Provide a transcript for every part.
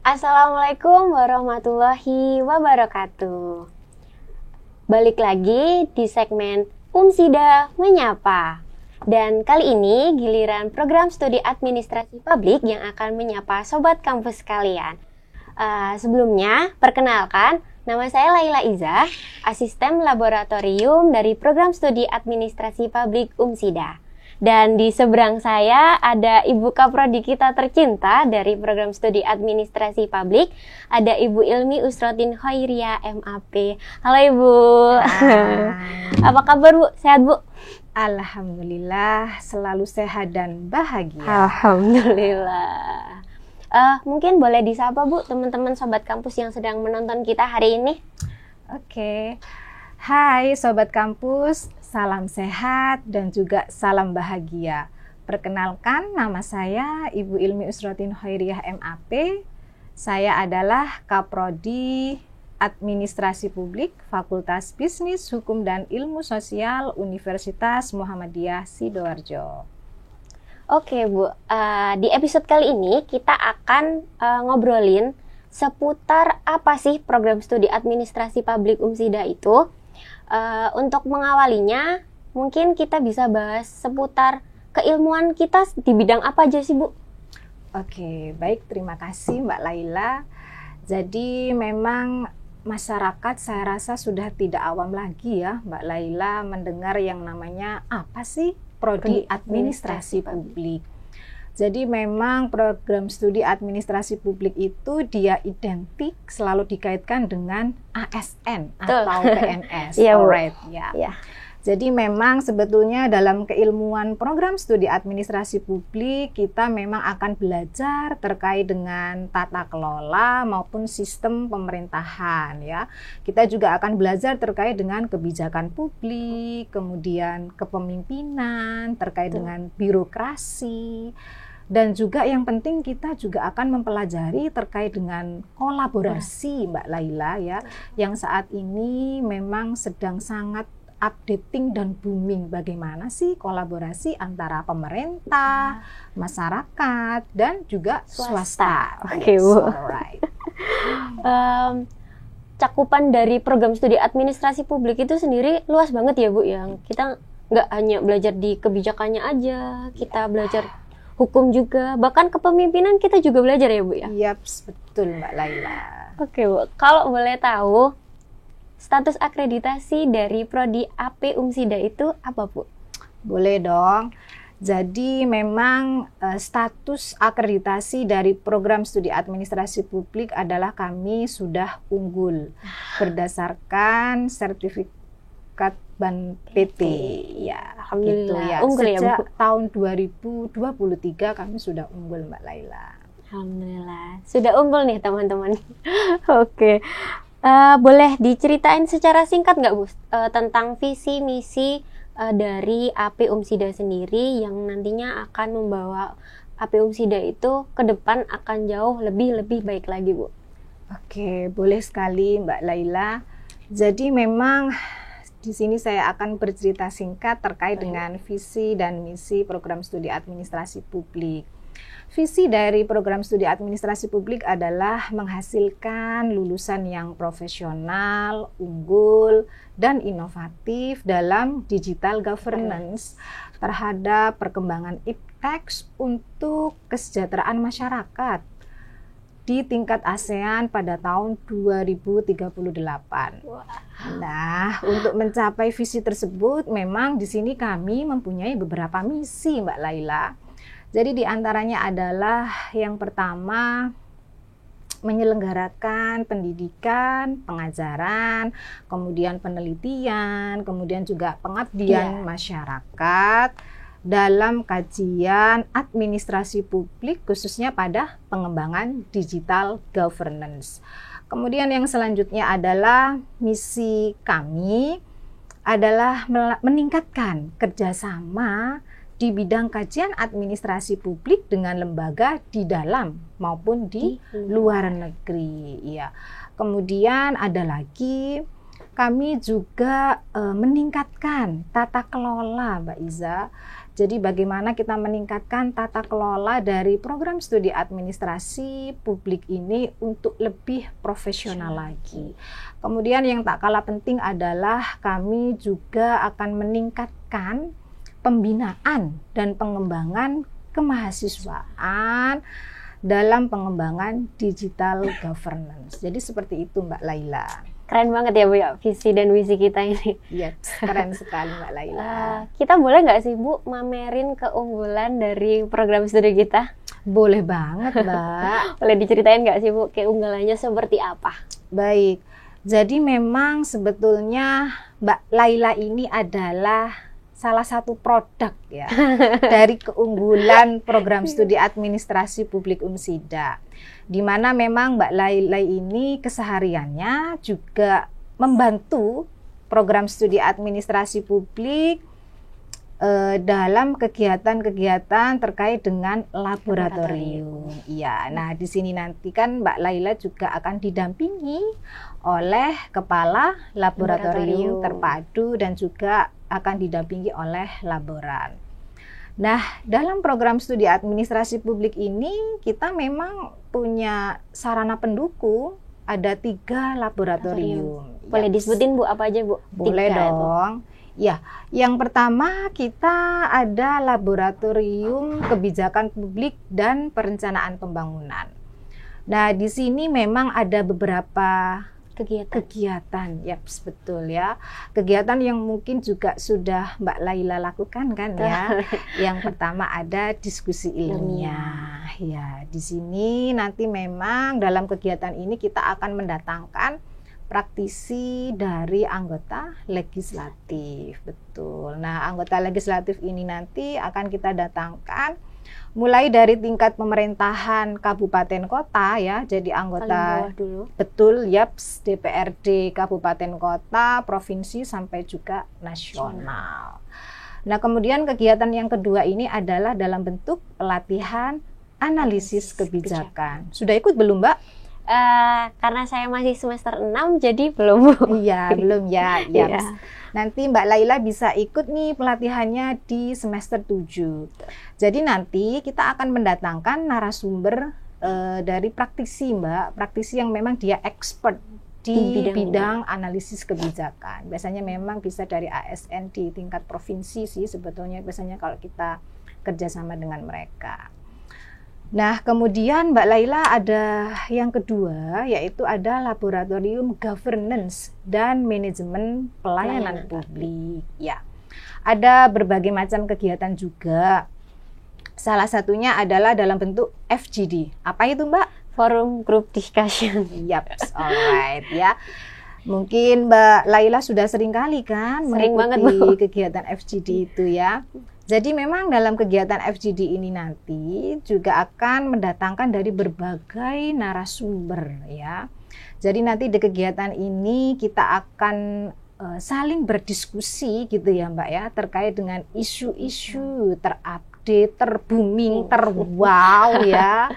Assalamualaikum warahmatullahi wabarakatuh. Balik lagi di segmen Umsida Menyapa. Dan kali ini giliran program studi administrasi publik yang akan menyapa sobat kampus kalian. Sebelumnya, perkenalkan, nama saya Laila Iza, asisten laboratorium dari program studi administrasi publik Umsida. Dan di seberang saya ada Ibu Kaprodi kita tercinta dari program studi administrasi publik, ada Ibu Ilmi Usrotin Khairiyah MAP. Halo Ibu. Hai. Apa kabar Bu? Sehat Bu? Alhamdulillah selalu sehat dan bahagia. Alhamdulillah. Mungkin boleh disapa Bu teman-teman sobat kampus yang sedang menonton kita hari ini. Oke. Hai Sobat Kampus, salam sehat dan juga salam bahagia. Perkenalkan, nama saya Ibu Ilmi Usrotin Khairiyah MAP. Saya adalah Kaprodi Administrasi Publik Fakultas Bisnis, Hukum dan Ilmu Sosial Universitas Muhammadiyah Sidoarjo. Oke Bu, di episode kali ini kita akan ngobrolin seputar apa sih program studi administrasi publik Umsida itu. Untuk mengawalinya, mungkin kita bisa bahas seputar keilmuan kita di bidang apa aja sih Bu? Oke, baik, terima kasih Mbak Laila. Jadi memang masyarakat saya rasa sudah tidak awam lagi ya Mbak Laila mendengar yang namanya apa sih prodi administrasi publik. Jadi memang program studi administrasi publik itu dia identik selalu dikaitkan dengan ASN atau PNS. Iya, Bu. Alright, ya. Ya. Jadi memang sebetulnya dalam keilmuan program studi administrasi publik kita memang akan belajar terkait dengan tata kelola maupun sistem pemerintahan ya. Kita juga akan belajar terkait dengan kebijakan publik, kemudian kepemimpinan, terkait dengan birokrasi. Dan juga yang penting kita juga akan mempelajari terkait dengan kolaborasi Mbak Laila ya, yang saat ini memang sedang sangat updating dan booming. Bagaimana sih kolaborasi antara pemerintah, masyarakat, dan juga swasta. Oke, Bu. Alright. Cakupan dari program studi administrasi publik itu sendiri luas banget ya Bu, yang kita nggak hanya belajar di kebijakannya aja, kita belajar hukum juga, bahkan kepemimpinan kita juga belajar ya Bu ya? Yaps, betul Mbak Laila. Oke Bu, kalau boleh tahu status akreditasi dari Prodi AP Umsida itu apa Bu? Boleh dong. Jadi memang status akreditasi dari program studi administrasi publik adalah kami sudah unggul berdasarkan sertifikat BAN PT. Ya, Alhamdulillah. gitu ya. Unggul ya, Sejak Bu? tahun 2023 kami sudah unggul Mbak Laila. Alhamdulillah, sudah unggul nih teman-teman. Oke. Boleh diceritain secara singkat nggak Bu tentang visi misi dari AP Umsida sendiri yang nantinya akan membawa AP Umsida itu ke depan akan jauh lebih baik lagi Bu? Oke, boleh sekali Mbak Laila. Jadi memang di sini saya akan bercerita singkat terkait dengan visi dan misi program studi administrasi publik. Visi dari program studi administrasi publik adalah menghasilkan lulusan yang profesional, unggul, dan inovatif dalam digital governance terhadap perkembangan iptek untuk kesejahteraan masyarakat di tingkat ASEAN pada tahun 2038. Nah, untuk mencapai visi tersebut memang di sini kami mempunyai beberapa misi Mbak Laila. Jadi di antaranya adalah yang pertama menyelenggarakan pendidikan, pengajaran, kemudian penelitian, kemudian juga pengabdian masyarakat dalam kajian administrasi publik khususnya pada pengembangan digital governance. Kemudian yang selanjutnya adalah misi kami adalah meningkatkan kerjasama di bidang kajian administrasi publik dengan lembaga di dalam maupun di luar negeri. Ya. Kemudian ada lagi kami juga meningkatkan tata kelola, Mbak Iza. Jadi bagaimana kita meningkatkan tata kelola dari program studi administrasi publik ini untuk lebih profesional lagi. Kemudian yang tak kalah penting adalah kami juga akan meningkatkan pembinaan dan pengembangan kemahasiswaan dalam pengembangan digital governance. Jadi seperti itu Mbak Laila. Keren banget ya Bu ya, visi dan misi kita ini. Iya, keren sekali Mbak Laila. Kita boleh nggak sih Bu mamerin keunggulan dari program studi kita? Boleh banget Mbak. Boleh diceritain nggak sih Bu keunggulannya seperti apa? Baik, jadi memang sebetulnya Mbak Laila ini adalah salah satu produk ya dari keunggulan program studi administrasi publik UMSIDA, di mana memang Mbak Laila ini kesehariannya juga membantu program studi administrasi publik dalam kegiatan-kegiatan terkait dengan laboratorium. Iya, nah di sini nanti kan Mbak Laila juga akan didampingi oleh kepala laboratorium terpadu dan juga akan didampingi oleh laboran. Nah, dalam program studi administrasi publik ini kita memang punya sarana pendukung, ada 3 laboratorium. Boleh disebutin Bu apa aja Bu? Boleh dong. Ya, yang pertama kita ada laboratorium kebijakan publik dan perencanaan pembangunan. Nah, di sini memang ada beberapa kegiatan, ya betul ya. Kegiatan yang mungkin juga sudah Mbak Laila lakukan kan ya. Yang pertama ada diskusi ilmiah. Ya, di sini nanti memang dalam kegiatan ini kita akan mendatangkan praktisi dari anggota legislatif. Betul. Nah, anggota legislatif ini nanti akan kita datangkan mulai dari tingkat pemerintahan kabupaten kota ya, jadi anggota betul yaps DPRD kabupaten kota, provinsi sampai juga nasional. Nah, kemudian kegiatan yang kedua ini adalah dalam bentuk pelatihan analisis kebijakan. Sudah ikut belum, Mbak? Karena saya masih semester 6 jadi belum. Iya, belum ya. Yaps. Nanti Mbak Laila bisa ikut nih pelatihannya di semester 7. Jadi nanti kita akan mendatangkan narasumber dari praktisi Mbak, praktisi yang memang dia expert di bidang analisis kebijakan. Biasanya memang bisa dari ASN di tingkat provinsi sih sebetulnya biasanya kalau kita kerjasama dengan mereka. Nah, kemudian Mbak Laila ada yang kedua, yaitu ada laboratorium governance dan manajemen pelayanan publik. Ya, ada berbagai macam kegiatan juga. Salah satunya adalah dalam bentuk FGD. Apa itu, Mbak? Forum Group Discussion. Yaps, alright ya. Mungkin Mbak Laila sudah sering kali kan mengikuti kegiatan FGD itu ya. Jadi memang dalam kegiatan FGD ini nanti juga akan mendatangkan dari berbagai narasumber ya. Jadi nanti di kegiatan ini kita akan saling berdiskusi gitu ya Mbak ya, terkait dengan isu-isu terupdate, terbooming, terwow ya.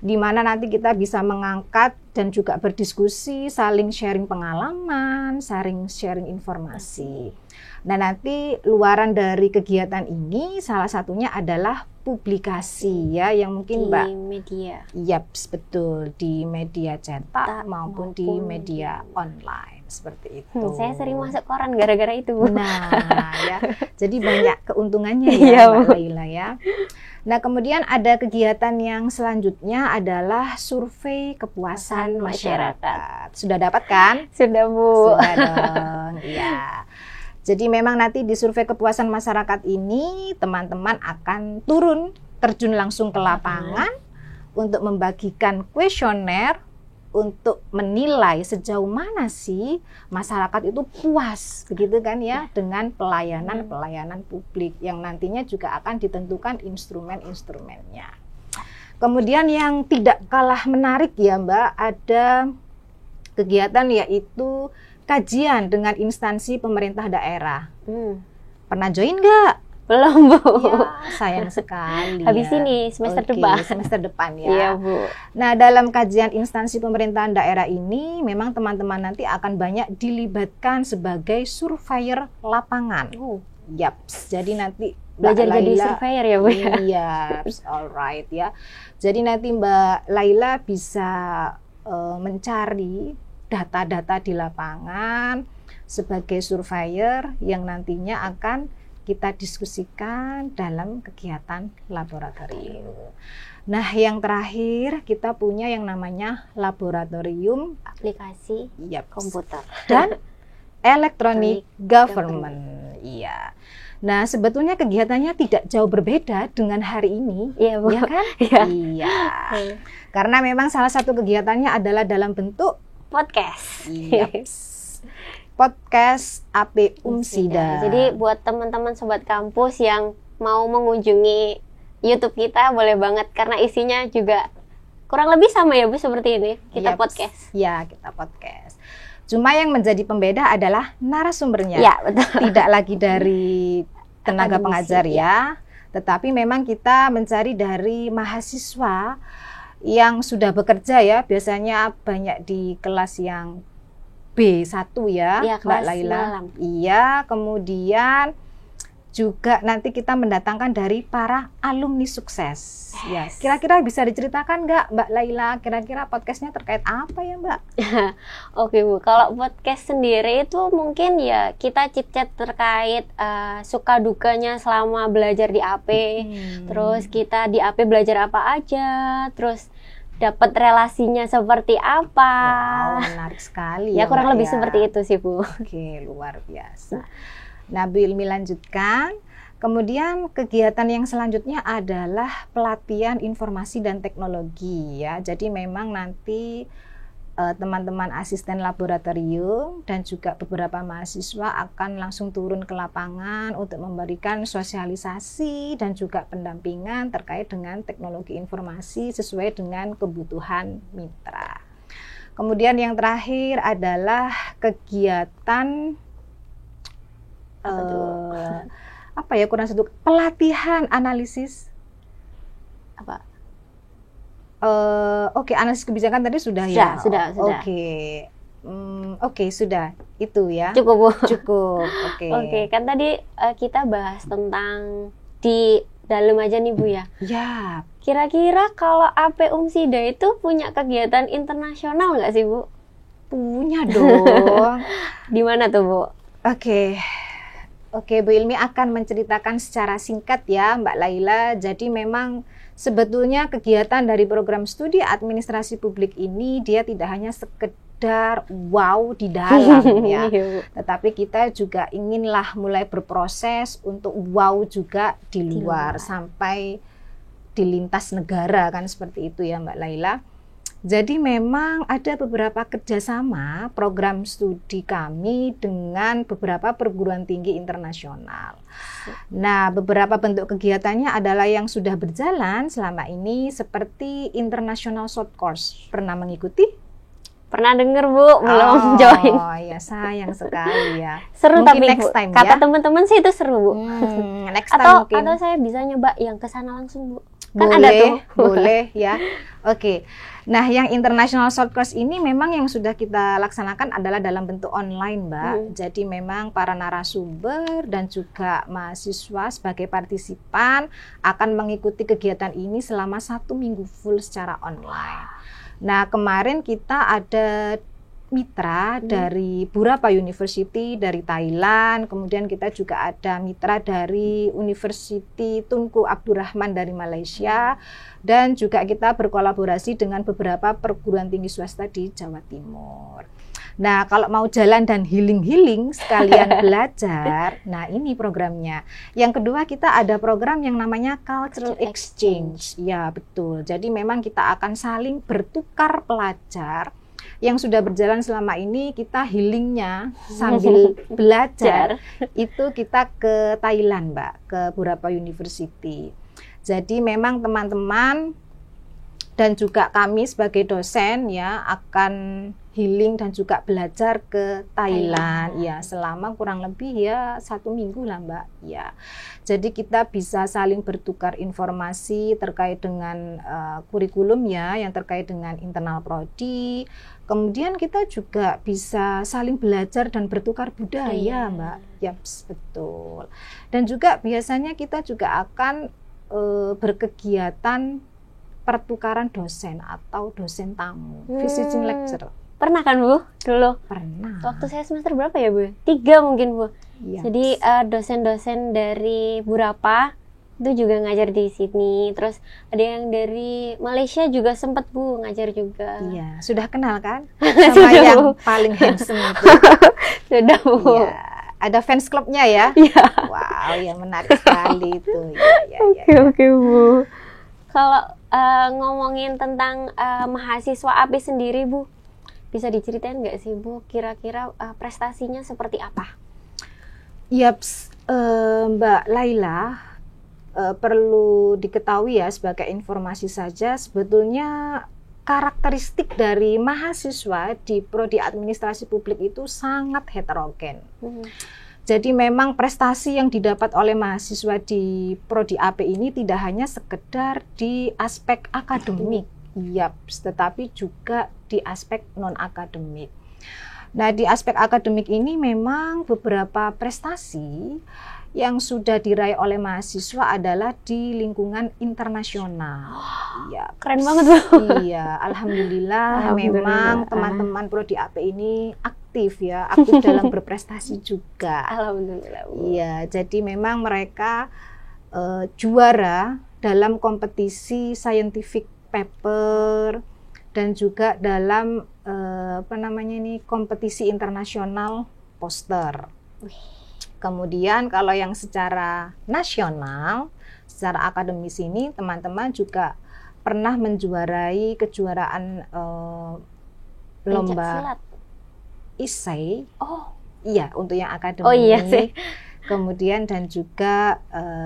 Di mana nanti kita bisa mengangkat dan juga berdiskusi, saling sharing pengalaman, saling sharing informasi. Nah, nanti luaran dari kegiatan ini salah satunya adalah publikasi ya, yang mungkin Mbak di media. Yaps, betul, di media cetak maupun di media online seperti itu. Saya sering masuk koran gara-gara itu. Nah, ya. Jadi banyak keuntungannya ya Mbak Laila ya. Nah, kemudian ada kegiatan yang selanjutnya adalah survei kepuasan masyarakat. Sudah dapat kan? Sudah, Bu. Sudah dong. Iya. Jadi memang nanti di survei kepuasan masyarakat ini teman-teman akan turun terjun langsung ke lapangan untuk membagikan kuesioner untuk menilai sejauh mana sih masyarakat itu puas begitu kan ya dengan pelayanan publik yang nantinya juga akan ditentukan instrumen-instrumennya. Kemudian yang tidak kalah menarik ya Mbak, ada kegiatan yaitu kajian dengan instansi pemerintah daerah. Pernah join nggak? Belum, Bu. Ya, sayang sekali. Habis ini semester depan. Semester depan ya. Iya, Bu. Nah, dalam kajian instansi pemerintahan daerah ini memang teman-teman nanti akan banyak dilibatkan sebagai surveyor lapangan. Yaps. Jadi nanti belajar jadi surveyor ya Bu ya? Iya, alright ya. Jadi nanti Mbak Laila bisa mencari data-data di lapangan sebagai surveyor yang nantinya akan kita diskusikan dalam kegiatan laboratorium. Nah, yang terakhir kita punya yang namanya laboratorium aplikasi komputer dan electronic government. Iya. Nah, sebetulnya kegiatannya tidak jauh berbeda dengan hari ini, ya kan? Iya. Karena memang salah satu kegiatannya adalah dalam bentuk podcast. Podcast AP Umsida. Jadi buat teman-teman sobat kampus yang mau mengunjungi YouTube kita boleh banget karena isinya juga kurang lebih sama ya Bu seperti ini. Kita podcast. Ya, kita podcast. Cuma yang menjadi pembeda adalah narasumbernya. Ya, betul. Tidak lagi dari tenaga pengajar ya, tetapi memang kita mencari dari mahasiswa yang sudah bekerja ya, biasanya banyak di kelas yang B1 ya, Mbak Laila. Malam. Iya, kemudian juga nanti kita mendatangkan dari para alumni sukses. Ya, kira-kira bisa diceritakan nggak Mbak Laila? Kira-kira podcastnya terkait apa ya Mbak? Oke Bu, kalau podcast sendiri itu mungkin ya kita chit-chat terkait suka dukanya selama belajar di AP. Terus kita di AP belajar apa aja, terus dapat relasinya seperti apa. Wow, menarik sekali. Ya kurang lebih seperti itu sih Bu. Oke, luar biasa. Nah, Bu Ilmi lanjutkan. Kemudian kegiatan yang selanjutnya adalah pelatihan informasi dan teknologi ya. Jadi memang nanti teman-teman asisten laboratorium dan juga beberapa mahasiswa akan langsung turun ke lapangan untuk memberikan sosialisasi dan juga pendampingan terkait dengan teknologi informasi sesuai dengan kebutuhan mitra. Kemudian yang terakhir adalah kegiatan pelatihan analisis analisis kebijakan tadi sudah ya. Sudah. Oke, sudah itu ya. Cukup Bu. Cukup. Oke, kan tadi kita bahas tentang di dalam aja nih Bu ya. Ya. Kira-kira kalau AP Umsida itu punya kegiatan internasional nggak sih Bu? Punya dong. Di mana tuh Bu? Oke, Bu Ilmi akan menceritakan secara singkat ya Mbak Laila. Jadi memang sebetulnya kegiatan dari program studi administrasi publik ini dia tidak hanya sekedar wow di dalam ya. Tetapi kita juga inginlah mulai berproses untuk wow juga di luar sampai di lintas negara kan seperti itu ya Mbak Laila. Jadi memang ada beberapa kerjasama program studi kami dengan beberapa perguruan tinggi internasional. Nah, beberapa bentuk kegiatannya adalah yang sudah berjalan selama ini seperti International Short Course. Pernah mengikuti? Pernah dengar Bu, belum join. Oh ya, sayang sekali ya. Seru mungkin tapi next Bu, time kata ya. Teman-teman sih itu seru Bu. Next time mungkin. Atau saya bisa nyoba yang ke sana langsung Bu. Kan boleh, ada tuh. Boleh ya. Oke. Nah, yang International Short Course ini memang yang sudah kita laksanakan adalah dalam bentuk online, Mbak. Jadi memang para narasumber dan juga mahasiswa sebagai partisipan akan mengikuti kegiatan ini selama 1 minggu full secara online. Nah, kemarin kita ada mitra dari Burapa University dari Thailand, kemudian kita juga ada mitra dari University Tunku Abdurrahman dari Malaysia, dan juga kita berkolaborasi dengan beberapa perguruan tinggi swasta di Jawa Timur. Nah, kalau mau jalan dan healing sekalian belajar, nah ini programnya. Yang kedua kita ada program yang namanya Cultural Exchange. Ya, betul. Jadi memang kita akan saling bertukar pelajar. Yang sudah berjalan selama ini kita healingnya sambil belajar itu kita ke Thailand Mbak, ke Burapa University. Jadi memang teman-teman dan juga kami sebagai dosen ya akan healing dan juga belajar ke Thailand ya selama kurang lebih ya 1 minggu lah Mbak ya. Jadi kita bisa saling bertukar informasi terkait dengan kurikulum ya yang terkait dengan internal prodi. Kemudian kita juga bisa saling belajar dan bertukar budaya Mbak. Yaps, betul. Dan juga biasanya kita juga akan berkegiatan pertukaran dosen atau dosen tamu, visiting lecture. Pernah kan Bu dulu? Pernah. Waktu saya semester berapa ya Bu? 3 mungkin Bu. Yes. Jadi dosen-dosen dari Burapa itu juga ngajar di sini. Terus ada yang dari Malaysia juga sempat Bu ngajar juga. Iya, sudah kenal kan sama yang paling handsome itu? Sudah Bu. Iya. Ada fans clubnya ya? Iya. Wow, yang menarik sekali itu. Oke Bu. Kalau ngomongin tentang mahasiswa AP sendiri Bu, bisa diceritain nggak sih Bu, kira-kira prestasinya seperti apa? Yaps, Mbak Laila, perlu diketahui ya sebagai informasi saja, sebetulnya karakteristik dari mahasiswa di Prodi Administrasi Publik itu sangat heterogen. Jadi memang prestasi yang didapat oleh mahasiswa di Prodi AP ini tidak hanya sekedar di aspek akademik, tetapi juga di aspek non-akademik. Nah, di aspek akademik ini memang beberapa prestasi yang sudah diraih oleh mahasiswa adalah di lingkungan internasional. Ya, keren banget Bu. Iya, alhamdulillah memang teman-teman Prodi AP ini aktif dalam berprestasi juga. Alhamdulillah Bu. Iya, jadi memang mereka juara dalam kompetisi scientific paper dan juga dalam kompetisi internasional poster. Kemudian kalau yang secara nasional, secara akademis ini teman-teman juga pernah menjuarai kejuaraan lomba esai. Oh iya, untuk yang akademik. Oh iya sih. Kemudian dan juga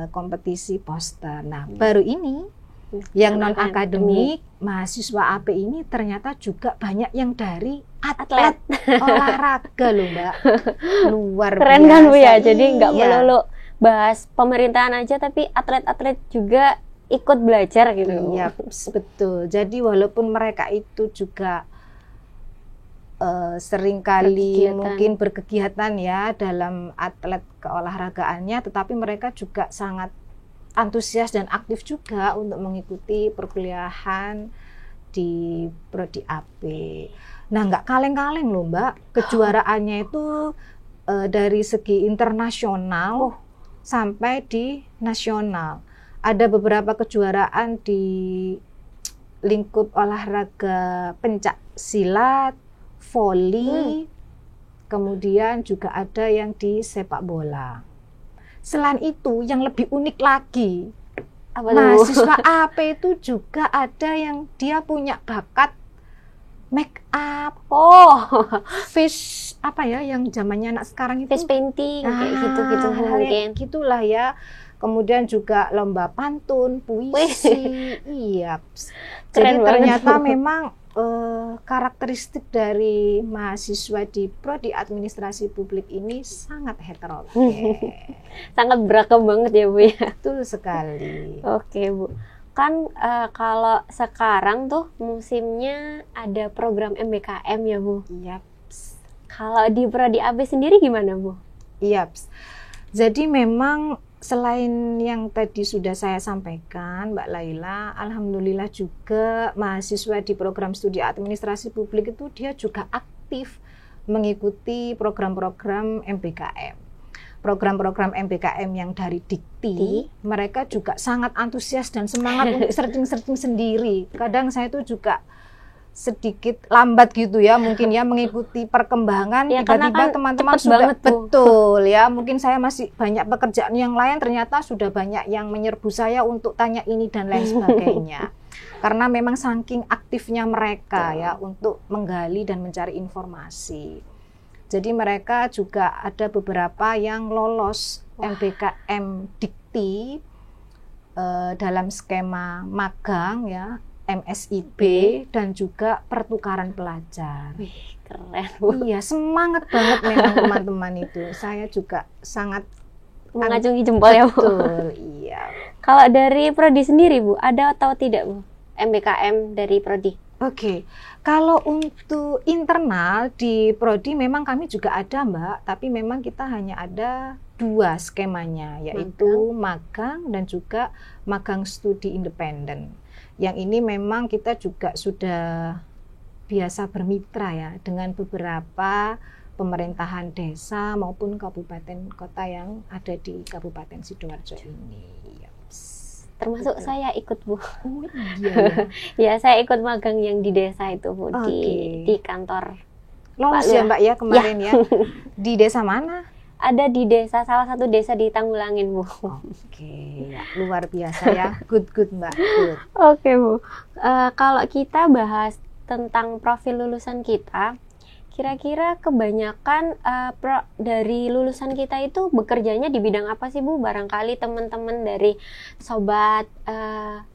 kompetisi poster. Nah, baru ini yang non-akademik, mahasiswa AP ini ternyata juga banyak yang dari atlet olahraga loh Mbak. Luar keren biasa. Kan Bu ya, jadi nggak melulu bahas pemerintahan aja, tapi atlet-atlet juga ikut belajar gitu. Iya, betul. Jadi walaupun mereka itu juga seringkali mungkin berkegiatan ya dalam atlet keolahragaannya, tetapi mereka juga sangat antusias dan aktif juga untuk mengikuti perkuliahan di Prodi AP. Nah, nggak kaleng-kaleng loh Mbak, kejuaraannya itu dari segi internasional sampai di nasional. Ada beberapa kejuaraan di lingkup olahraga pencak silat, voli, kemudian juga ada yang di sepak bola. Selain itu, yang lebih unik lagi, mahasiswa AP itu juga ada yang dia punya bakat make up, face yang zamannya anak sekarang itu face painting, kayak gitu-gitu mungkin. Gitulah ya. Kemudian juga lomba pantun, puisi. Iya. Jadi ternyata memang karakteristik dari mahasiswa di Prodi Administrasi Publik ini sangat heterogen. Sangat beragam banget ya Bu ya. Betul sekali. Oke Bu. Kan kalau sekarang tuh musimnya ada program MBKM ya Bu. Iya. Kalau di Prodi AB sendiri gimana Bu? Iya. Jadi memang selain yang tadi sudah saya sampaikan, Mbak Laila, alhamdulillah juga mahasiswa di program studi administrasi publik itu dia juga aktif mengikuti program-program MBKM. Program-program MBKM yang dari Dikti, mereka juga sangat antusias dan semangat untuk searching-searching sendiri. Kadang saya itu juga sedikit lambat gitu ya, mungkin ya mengikuti perkembangan, ya, tiba-tiba teman-teman sudah betul ya, mungkin saya masih banyak pekerjaan yang lain, ternyata sudah banyak yang menyerbu saya untuk tanya ini dan lain sebagainya. Karena memang saking aktifnya mereka ya untuk menggali dan mencari informasi. Jadi mereka juga ada beberapa yang lolos MBKM Dikti dalam skema magang ya. MSIB dan juga pertukaran pelajar. Wih, keren Bu. Iya, semangat banget memang teman-teman itu. Saya juga sangat Mengacungi jempol ya Bu. betul, iya. Kalau dari Prodi sendiri Bu, ada atau tidak Bu? MBKM dari Prodi? Oke, kalau untuk internal di Prodi memang kami juga ada Mbak, tapi memang kita hanya ada 2 skemanya, yaitu magang dan juga magang studi independen. Yang ini memang kita juga sudah biasa bermitra ya dengan beberapa pemerintahan desa maupun kabupaten kota yang ada di Kabupaten Sidoarjo ini. Termasuk Betul. saya ikut Bu. Oh iya. Ya, saya ikut magang yang di desa itu Bu, di kantor. Lolos Pak ya Lurah. Mbak ya kemarin ya. Di desa mana? Ada di desa, salah satu desa di Tanggulangin Bu. Oke, ya, luar biasa ya. Good Mbak. Good. Oke Bu, kalau kita bahas tentang profil lulusan kita, kira-kira kebanyakan dari lulusan kita itu bekerjanya di bidang apa sih Bu? Barangkali teman-teman dari sobat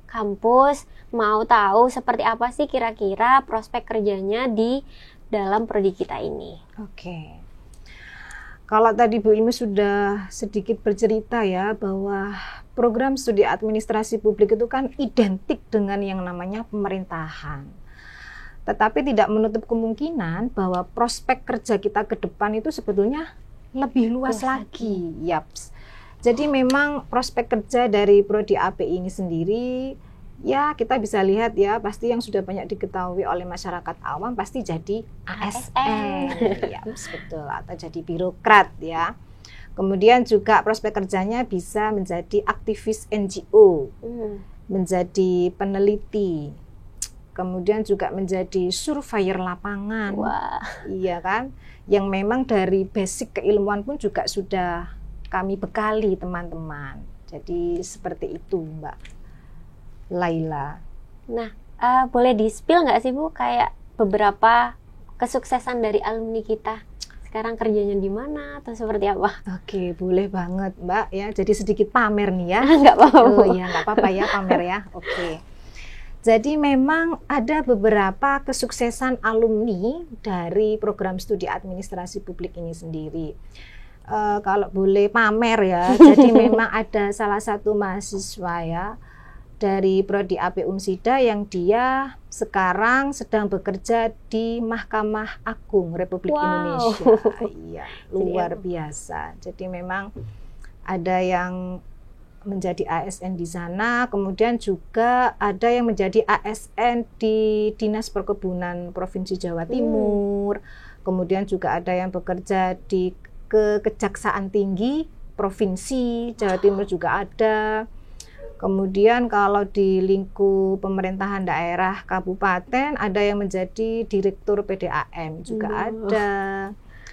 kampus mau tahu seperti apa sih kira-kira prospek kerjanya di dalam prodi kita ini. Oke. Kalau tadi Bu Ilmi sudah sedikit bercerita ya bahwa program studi administrasi publik itu kan identik dengan yang namanya pemerintahan. Tetapi tidak menutup kemungkinan bahwa prospek kerja kita ke depan itu sebetulnya lebih luas lagi. Yaps. Jadi memang prospek kerja dari prodi AP ini sendiri ya kita bisa lihat ya, pasti yang sudah banyak diketahui oleh masyarakat awam pasti jadi ASN. Yaps, betul, atau jadi birokrat ya. Kemudian juga prospek kerjanya bisa menjadi aktivis NGO, menjadi peneliti, kemudian juga menjadi surveyor lapangan. Wah. Iya kan, yang memang dari basic keilmuan pun juga sudah kami bekali teman-teman. Jadi seperti itu Mbak Laila. Nah, boleh di-spill nggak sih Bu kayak beberapa kesuksesan dari alumni kita? Sekarang kerjanya di mana atau seperti apa? Oke, boleh banget Mbak ya. Jadi sedikit pamer nih ya. Nggak apa-apa Bu. Oh iya, nggak apa-apa ya pamer ya. Oke. Jadi memang ada beberapa kesuksesan alumni dari program studi administrasi publik ini sendiri. Kalau boleh pamer ya, jadi memang ada salah satu mahasiswa ya dari Prodi AP Umsida yang dia sekarang sedang bekerja di Mahkamah Agung Republik Indonesia. Iya, luar biasa. Jadi memang ada yang menjadi ASN di sana, kemudian juga ada yang menjadi ASN di Dinas Perkebunan Provinsi Jawa Timur, kemudian juga ada yang bekerja di Kejaksaan Tinggi Provinsi Jawa Timur juga ada. Kemudian kalau di lingkup pemerintahan daerah kabupaten ada yang menjadi direktur PDAM juga ada.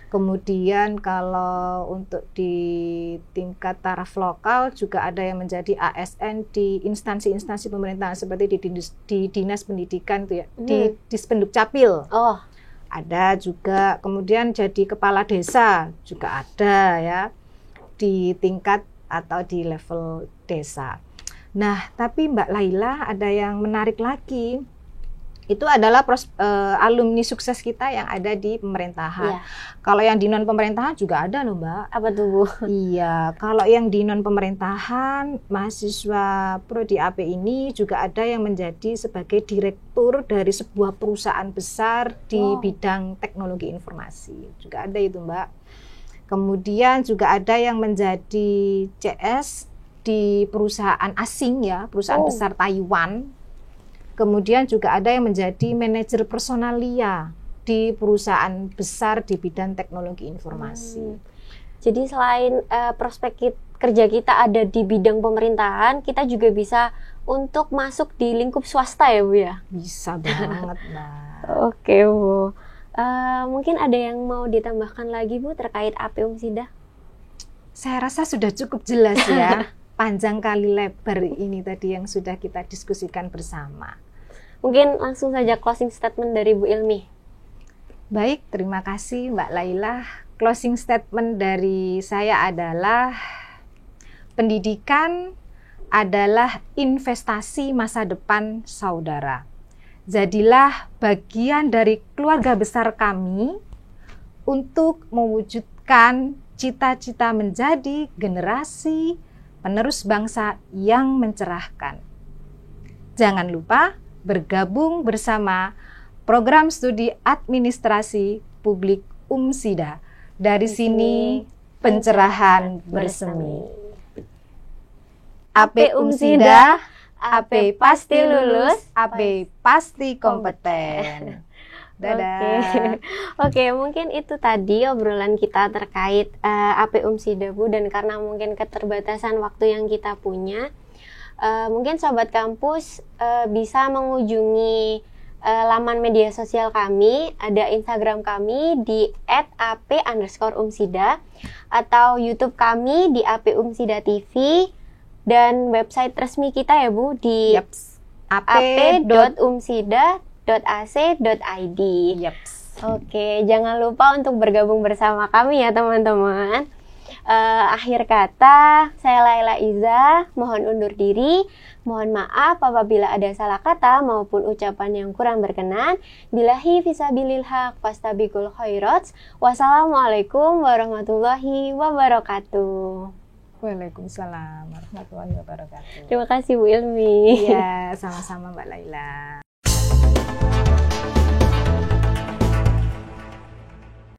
Kemudian kalau untuk di tingkat taraf lokal juga ada yang menjadi ASN di instansi-instansi pemerintahan seperti di Dinas Pendidikan tuh ya, di Dispenduk Capil. Oh, ada juga, kemudian jadi kepala desa juga ada ya di tingkat atau di level desa. Nah, tapi Mbak Laila ada yang menarik lagi. Itu adalah alumni sukses kita yang ada di pemerintahan. iya. Kalau yang di non pemerintahan juga ada loh Mbak. Apa tuh Bu? Iya, kalau yang di non pemerintahan mahasiswa Prodi AP ini juga ada yang menjadi sebagai direktur dari sebuah perusahaan besar di bidang teknologi informasi. Juga ada itu Mbak. Kemudian juga ada yang menjadi CS di perusahaan asing ya, perusahaan besar Taiwan. Kemudian juga ada yang menjadi manajer personalia di perusahaan besar di bidang teknologi informasi. Jadi selain prospek kerja kita ada di bidang pemerintahan, kita juga bisa untuk masuk di lingkup swasta ya Bu ya? Bisa banget Mbak. Oke Bu. Mungkin ada yang mau ditambahkan lagi Bu terkait AP Umsida? Saya rasa sudah cukup jelas ya. Panjang kali lebar ini tadi yang sudah kita diskusikan bersama. Mungkin langsung saja closing statement dari Bu Ilmi. Baik, terima kasih Mbak Laila. Closing statement dari saya adalah pendidikan adalah investasi masa depan saudara. Jadilah bagian dari keluarga besar kami untuk mewujudkan cita-cita menjadi generasi penerus bangsa yang mencerahkan. Jangan lupa bergabung bersama program studi administrasi publik UMSIDA. Dari sini pencerahan bersemi. AP UMSIDA, AP pasti lulus, AP pasti kompeten. Dadah. Oke, mungkin itu tadi obrolan kita terkait AP UMSIDA, Bu, dan karena mungkin keterbatasan waktu yang kita punya, mungkin Sobat Kampus bisa mengunjungi laman media sosial kami. Ada Instagram kami di @ap_umsida atau YouTube kami di AP UMSIDA TV, dan website resmi kita ya, Bu, di ap.umsida.ac.id. Oke, jangan lupa untuk bergabung bersama kami ya, teman-teman. Akhir kata, saya Laila Iza, mohon undur diri. Mohon maaf apabila ada salah kata maupun ucapan yang kurang berkenan. Billahi fisabilil haq fastabiqul khairat. Wassalamualaikum warahmatullahi wabarakatuh. Waalaikumsalam warahmatullahi wabarakatuh. Terima kasih Bu Ilmi. Iya, sama-sama Mbak Laila.